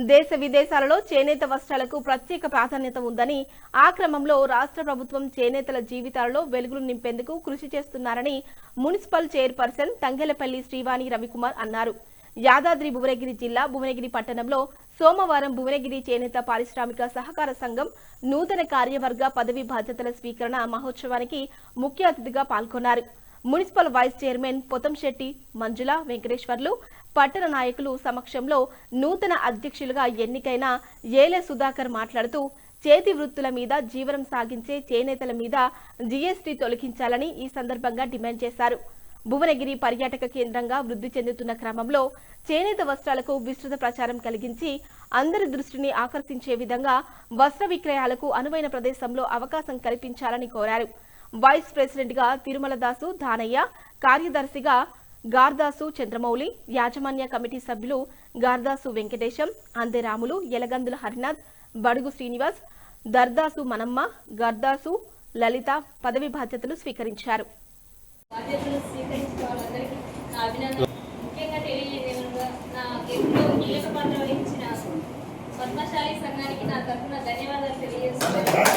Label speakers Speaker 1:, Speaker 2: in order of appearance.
Speaker 1: దేశ విదేశాలలో చేనేత వస్త్రాలకు ప్రత్యేక ప్రాధాన్యత ఉందని, ఆ క్రమంలో రాష్ట్ర ప్రభుత్వం చేనేతల జీవితాలలో వెలుగులు నింపేందుకు కృషి చేస్తున్నారని మున్సిపల్ చైర్పర్సన్ తంగెలపల్లి శ్రీవాణి రవికుమార్ అన్నారు. యాదాద్రి భువనగిరి జిల్లా భువనగిరి పట్టణంలో సోమవారం భువనగిరి చేనేత పారిశ్రామిక సహకార సంఘం నూతన కార్యవర్గ పదవి బాధ్యతల స్వీకరణ మహోత్సవానికి ముఖ్య అతిథిగా పాల్గొన్నారు. మున్సిపల్ వైస్ చైర్మన్ పొతంశెట్టి మంజుల వెంకటేశ్వర్లు, పట్టణ నాయకులు సమక్షంలో నూతన అధ్యక్షులుగా ఎన్నికైన ఏలే సుధాకర్ మాట్లాడుతూ, చేతి వృత్తుల మీద జీవనం సాగించే చేనేతల మీద జీఎస్టీ తొలగించాలని ఈ సందర్భంగా డిమాండ్ చేశారు. భువనగిరి పర్యాటక కేంద్రంగా వృద్ధి చెందుతున్న క్రమంలో చేనేత వస్త్రాలకు విస్తృత ప్రచారం కలిగించి అందరి దృష్టిని ఆకర్షించే విధంగా వస్త్ర విక్రయాలకు అనువైన ప్రదేశంలో అవకాశం కల్పించాలని కోరారు. వైస్ ప్రెసిడెంట్ గా తిరుమల దాసు దానయ్య, కార్యదర్శిగా గార్దాసు చంద్రమౌళి, యాజమాన్య కమిటీ సభ్యులు గార్దాసు వెంకటేశం, అందెరాములు, యలగందుల హరినాథ్, బడుగు శ్రీనివాస్, దర్దాసు మనమ్మ, గర్దాసు లలిత పదవి బాధ్యతలు స్వీకరించారు.
Speaker 2: పద్మశాలి సంఘానికి నా తరఫున ధన్యవాదాలు తెలియజేస్తున్నాను.